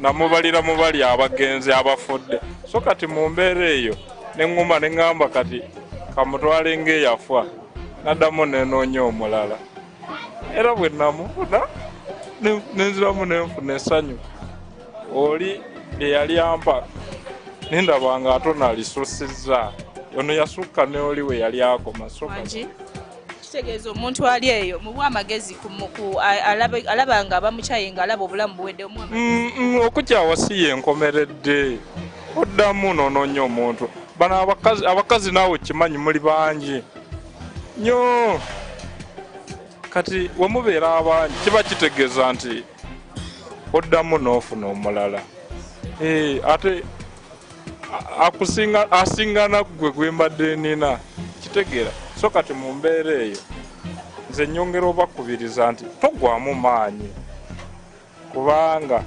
namubalira mubali abagenzi abafudde so kati mu mbeera eyo neŋŋuma neŋŋamba kati kamutwale ng'eyafa naddamu nenoonya omulala era bwe namufuna nenziramu nenfuna essanyu oli eyali ampa nindabanga ate nalisussizza ono yasukka ne oli we yali akoma kitegeeza omuntu ali eyo mu bwamagezi alaba nga abamukyaye nga alaba obulamu buwedde okukyawa si yenkomeredde oddamu noonoonya omuntu bano abakazi naawe kimanyi muli bangi nnyo kati wemubeera abangi kiba kitegeeza nti oddamu n'ofuna omulala ate asingana gwe gwembadde nina kitegeera so kati mu mbeera eyo nze nyongera obakubiriza nti togwamu maanyi kubanga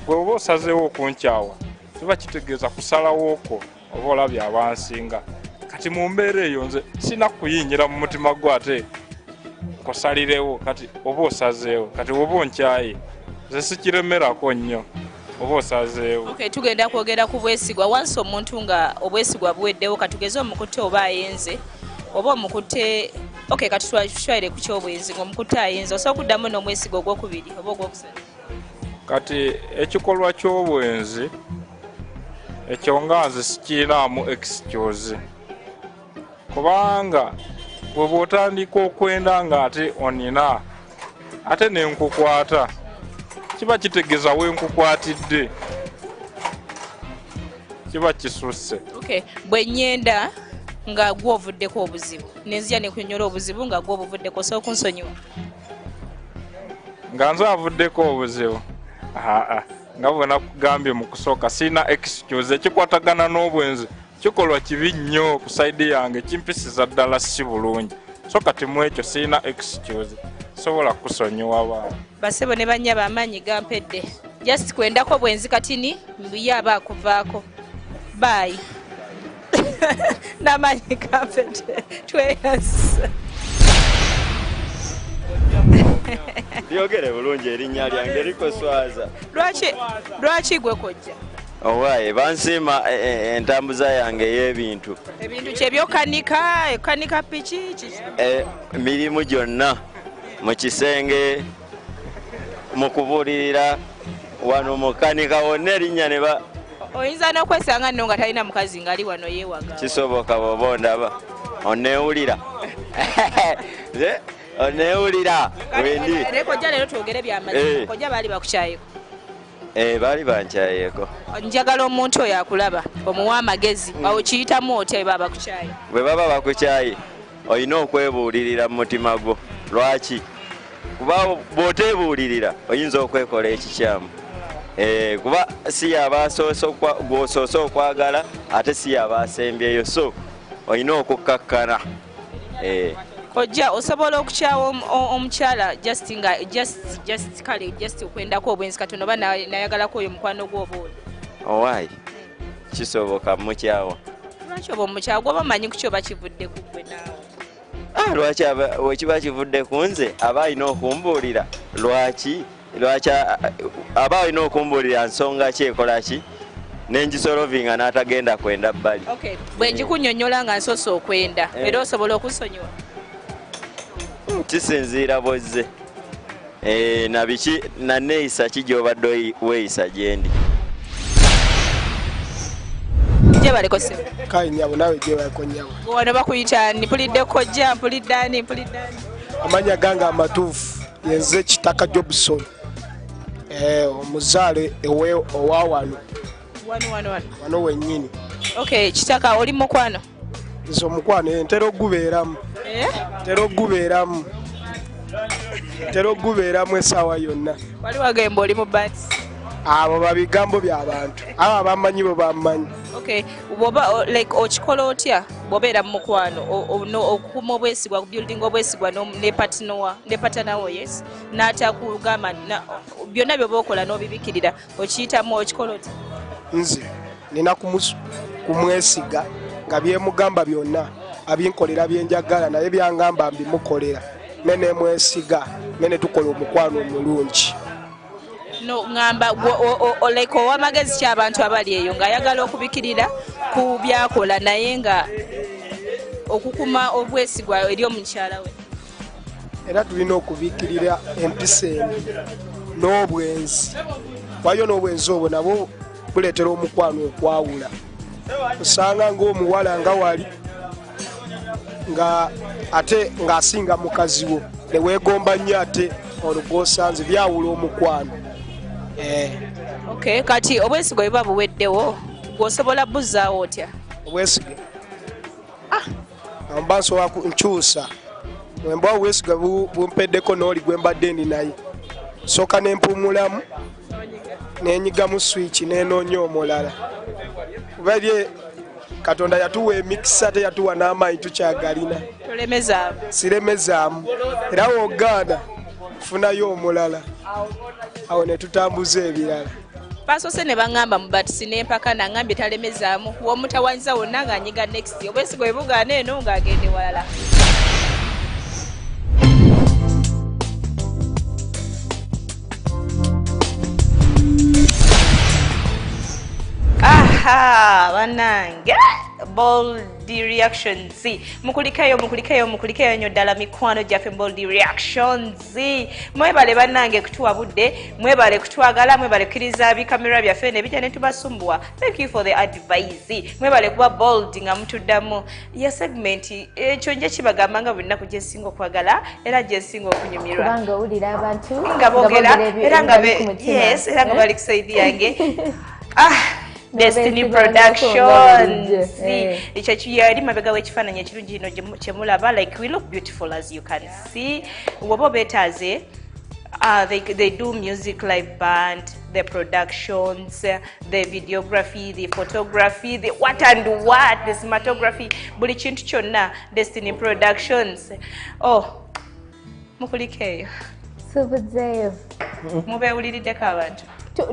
gwe oba osazeewo okunkyawa kiba kitegeeza kusalawooko oba olabye abansinga kati mu mbeera eyo nze sina kuyinyira mu mutima gwo ate kusalirewo kati oba osazeewo kati oba onkyaye nze sikiremerako nnyo oba osazeewo tugenda kwogera ku bwesigwa wansi omuntu nga obwesigwa buweddewo katugeze omukutte oba ayenze oba omukutte katutwalire ku kyobwenzi ng'omukutte ayenze osobola okuddamu n'omwesiga ogwokubiri oba ogwokusatu kati ekikolwa ky'obwenzi ekyo nga nze sikiinaamu excuse kubanga bwe bw'otandika okwenda nga ate onina ate nenkukwata kiba kitegeeza wenkukwatidde kiba kisusse bwe nnyenda nga gwovuddeko obuzibu nenzija nekunyonyola obuzibu nga gwobuvuddeko osobola okunsonyiwa nga nze avuddeko obuzibu nga bwe nakugambye mu kusooka siina excuse ekikwatagana n'obwenzi kikolwa kibi nnyo ku saidi yange kimpisiza ddala si bulungi so kati mu ekyo siina excuse sobola kusonyiwa baana basebo ne bannya bamaanyi gampedde just kwendako bwenzi katini mbuye aba akuvaako baayi n'amaanyi gampedde tweyasa lyogere bulungi erinnya lyange likoswaza lwaki gwe kojja owaye bansiima entambuza yange ey'ebintu kyebyokanika piki mirimu gyonna mu kisenge mu kubuulirira wano mukanika wonna erinnya ne ba oyinza n'okwesanga nno nga talina mukazi ng'ali wano yeewaga kisoboka bw'oba ondaba oneewulira oneewulira wendi kojja leero twogere byamazima kojja baali bakukyayeko baali bankyayeeko njagala omuntu oyo akulaba omuwa amagezi okiyitamu otya bwe baba bakukyaye bwe baba bakukyaye olina okwebuulirira mu mutima gwo lwaki kuba bw'oteebuulirira oyinza okwekola ekikyamu kuba si gwosoose okwagala ate si yabaasembyeyo so olina okukkakkana ojja osobola okukyawa omukyala just okwendako obwenzi katono oba nayagalako oyo mukwano gw'obaoli owaayi kisoboka mukyawa lwaki oba omukyawa gwoba omanyi ku kyoba kivudde ku gwe naawe lwaki wekiba kivudde ku nze aba alina okumbuulira lwaki lwaki aba alina okumbuulira nsonga ki ekola ki nengisolovinga n'atagenda kwenda bbali. Bwe ngikunyonnyola nga nsoose okwenda era osobola okusonyiwa? Kisinziira bwozze nabiki naneeyisa ki gy'obadde weeyisa gyendi. Gyebaleko ssebo kale nnyabo nawe gyebaleko nnyabo. wano bakuyita mpulidde kojja mpulidde ani. Amanya gange amatuufu yenze Kitaka Jobson omuzaale owa wano wennyini. Kitaka oli mukwano? Nze omukwano ntera ogubeeramu essaawa yonna. Wali wagemba oli mu bati? Abo babigambo by'abantu abo abamanyi bo bamanyi. Bwoba okikola otya bw'obeera mu mukwano okukuma obwesigwa building obwesigwa ne patanawo yes n'atakugamba byonna byoba okola n'obibikirira okiyitamu okikola otya? Nze nina kumwesiga nga byemugamba byonna abinkolera byenjagala naye byangamba mbimukolera mene mwesiga mene tukola omukwano omulungi. No ngamba owamagezi ky'abantu abali eyo ng'ayagala okubikirira ku byakola naye nga okukuma obwesigwa eri omukyala we. Era tulina okubikirira empisa embi n'obwenzi. Wayo n'obwenzi obwo nabwo buleetera omukwano okwawula. Osanga ng'omuwala nga wali nga ate ng'asinga mukazi wo ne weegomba nnyo ate olugoosanze byawula omukwano. Kati obwesigwa bwe buweddewo bw'osobola buzzaawo otya? Obwesiga mba nsobola nkyusa bwemba obwesiga bumpeddeko n'oli gwe mbadde ndi naye sooka nempumulamu nenyigamu switch nenoonya omulala. Kuba eri Katonda yatuwa emikisa ate yatuwa n'amaanyi tukyagalina. Siremezaamu era wogaana funayo omulala awo ne tutambuza ebirala. Basoose ne baŋŋamba mu batisi n'empaka naŋŋambye talemezaamu w'omutawanyiza wonna ng'anyiga next obwesigwa bwe bugaana eno ng'agende walala. Bannange bold reactions mukulikayo nnyo ddala mikwano gyaffe bold reactions. Mwebale bannange kutuwa budde, mwebale kutwagala, mwebale kukkiriza bikamera byaffe ne bijja ne tubasumbuwa. Thank you for the advice. Mwebale kuba bold nga mutuddamu ya segment ekyo nje kibagamba nga buli nnaku gye nsinga okwagala era gye nsinga okunyumirwa. Kubanga owulira abantu nga boogera era nga bali kusaidi yange. Destiny Productions. Ekyo kiyali mabega w'ekifaananyi ekirungi kino kye mulaba, like we look beautiful as you can see. Wobo beetaaze they do music, live band, the productions, the videography, the photography, the what and what, the cinematography, buli kintu kyonna Destiny Productions. Mukulikeeyo Subuzeeyo mubeewuliriddeko abantu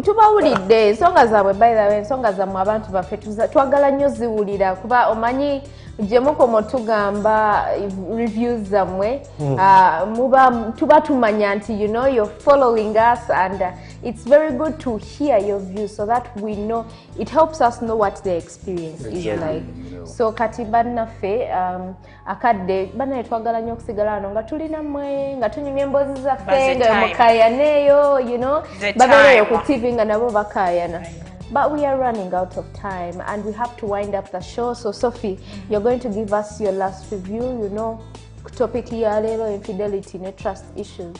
tubawulidde ensonga zaabwe, by the way ensonga zammwe abantu baffe twagala nnyo ziwulira kuba omanyi gye mukoma tugamba reviews zammwe tuba tumanya nti you're following us and it's very good to hear your views so that we know, it helps us know what the experience is like. So kati bannaffe akadde bannaye twagala nnyo okusigala wano nga tulina mmwe nga tunyumya emboozi zaffe nga mukaayaneeyo babeereyo ku TV nga nabo bakaayana. But we are running out of time and we have to wind up the show. So Sophie, you're going to give us your last review, topic ya lero infidelity and trust issues.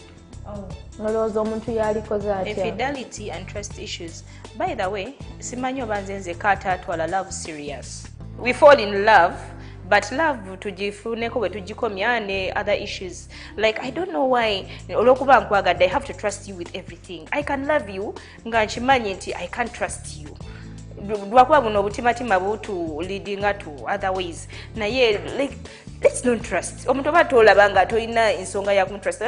Infidelity and trust issues. By the way, simanyi oba nze katatwala love serious. We fall in love, but love tujifuneko bwe tujikomya ne other issues. Like I don't know why olokuba nkwagadde I have to trust you with everything. I can love you nga nkimanyi nti I can't trust you. Lwakuba buno obutimatima butu leading to other ways. Naye like let's don't trust. Omuntu oba tolaba nga tolina ensonga ya kumtrust.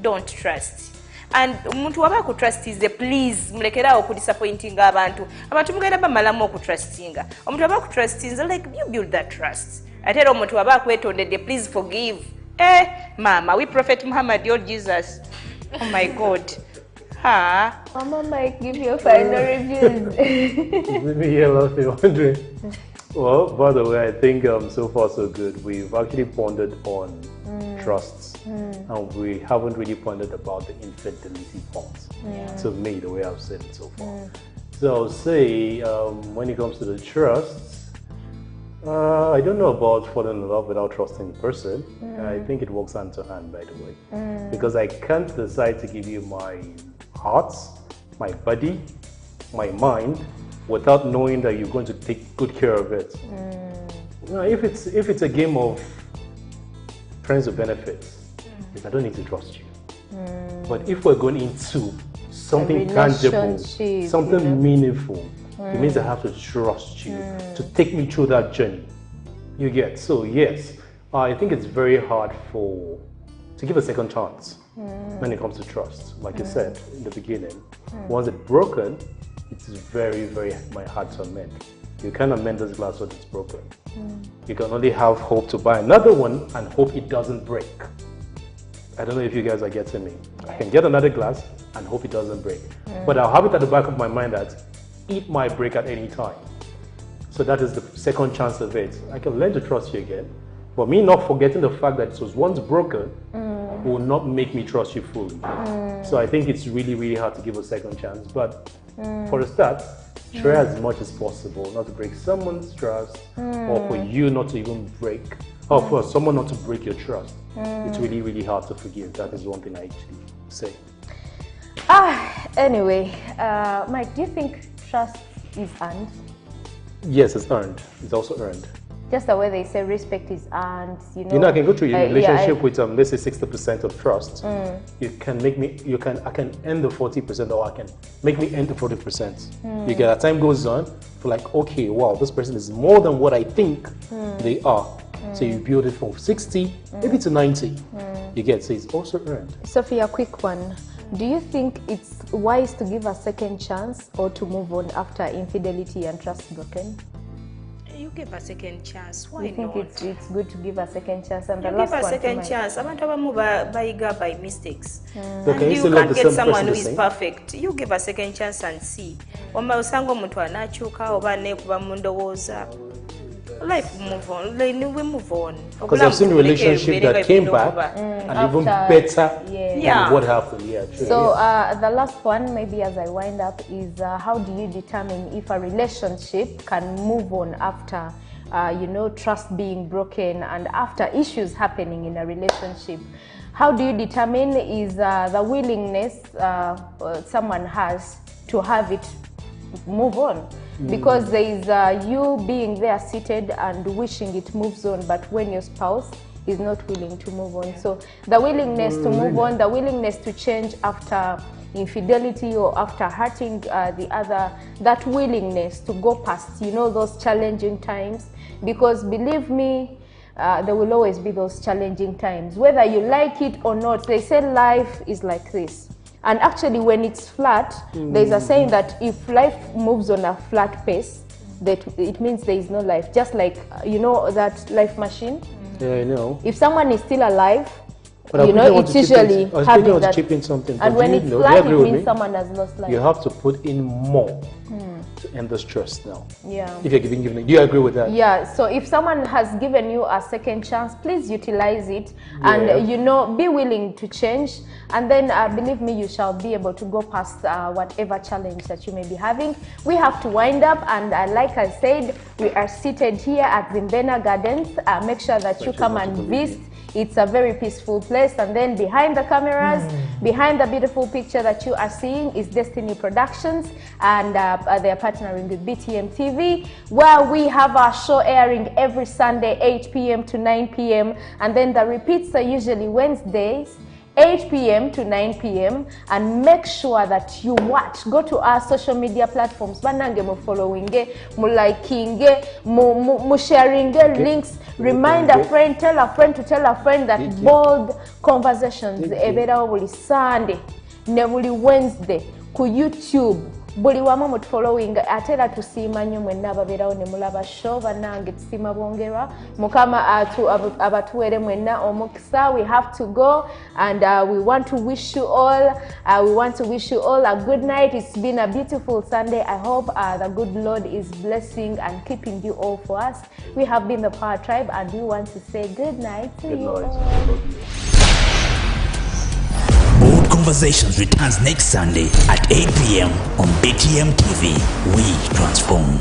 Don't trust. And omuntu waba ku trust is please mulekerawo ku disappointing abantu mugenda bamalamu okutrustinga. Omuntu waba ku trust is like you build that trust. Ate omuntu waba kwetondedde please forgive. Mama, we Prophet Muhammad, your Jesus. Oh my God. Ha. Mama might give you final reviews. Let me hear what you're wondering. Well, by the way, I think so far so good. We've actually pondered on trusts, and we haven't really pondered about the infidelity part. To me, the way I've said it so far. So I'll say, when it comes to the trusts, I don't know about falling in love without trusting the person. I think it works hand to hand, by the way, because I can't decide to give you my heart, my body, my mind, without knowing that you're going to take good care of it. Now, if it's a game of friends with benefits, I don't need to trust you. But if we're going into something tangible, something meaningful, it means I have to trust you to take me through that journey. You get? So yes, I think it's very hard to give a second chance when it comes to trust. Like you said in the beginning, once it's broken, it's very, very hard to amend. You can't amend this glass when it's broken. You can only have hope to buy another one and hope it doesn't break. I don't know if you guys are getting me. I can get another glass and hope it doesn't break. But I'll have it at the back of my mind that it might break at any time. So that is the second chance of it. I can learn to trust you again. But me not forgetting the fact that it was once broken will not make me trust you fully. So I think it's really, really hard to give a second chance. But for a start, try as much as possible not to break someone's trust, or for you not to even break, or for someone not to break your trust. It's really, really hard to forgive. That is one thing I actually say. Anyway, Mike, do you think trust is earned? Yes, it's earned. It's also earned. Just the way they say respect is earned, you know, I can go through a relationship with let's say 60% of trust. I can end the 40%, or I can make me end the 40%. You get, as time goes on, for like, okay, wow, this person is more than what I think they are. So you build it from 60, maybe to 90. You get, so it's also earned. Sophia, a quick one. Do you think it's wise to give a second chance or to move on after infidelity and trust broken? You give a second chance. Why you think not? It's good to give a second chance? And you the last give a one second chance. Abantu abamu bayiga by mistakes. So and you can't get someone who is perfect. You give a second chance and see. Wama usanga omuntu anakyuka oba nekuba mu ndowooza. Life move on. We move on. Because I've seen a relationship that came back and even better than what happened. Yeah, true. So the last one, maybe as I wind up, is how do you determine if a relationship can move on after, trust being broken and after issues happening in a relationship? How do you determine is the willingness someone has to have it move on? Because there is you being there seated and wishing it moves on, but when your spouse is not willing to move on. So the willingness to move on, the willingness to change after infidelity or after hurting the other, that willingness to go past, those challenging times. Because believe me, there will always be those challenging times. Whether you like it or not, they say life is like this. And actually, when it's flat, there's a saying that if life moves on a flat pace, that it means there is no life. Just like, that life machine. Yeah, I know. If someone is still alive, but it's usually having that. Chip in something. And when it's flat, it means someone has lost life. You have to put in more to end the stress now. Yeah. If you're giving, do you agree with that? Yeah. So if someone has given you a second chance, please utilize it, and be willing to change. And then believe me, you shall be able to go past whatever challenge that you may be having. We have to wind up, and like I said, we are seated here at Zimbena Gardens. Make sure that you come and visit. It's a very peaceful place. And then behind the cameras, behind the beautiful picture that you are seeing is Destiny Productions, and they are partnering with BTM TV, where we have our show airing every Sunday, 8 p.m. to 9 p.m. And then the repeats are usually Wednesdays, 8 p.m. to 9 p.m. and make sure that you watch. Go to our social media platforms. Banange mo following, mo liking, mo sharing links. Remind a friend, tell a friend to tell a friend that bold conversations ebera buli Sunday ne buli Wednesday ku YouTube buli wamu mu following ate era tusiima nnyo mwenna ababeerawo ne mulaba show bannange tusiima bwongerwa mukama abatuwere mwenna omukisa. We have to go and we want to wish you all a good night. It's been a beautiful Sunday. I hope the good Lord is blessing and keeping you all for us. We have been the Power Tribe and we want to say good night to you all. Bold Conversations returns next Sunday at 8 p.m. on BTM TV. We transform.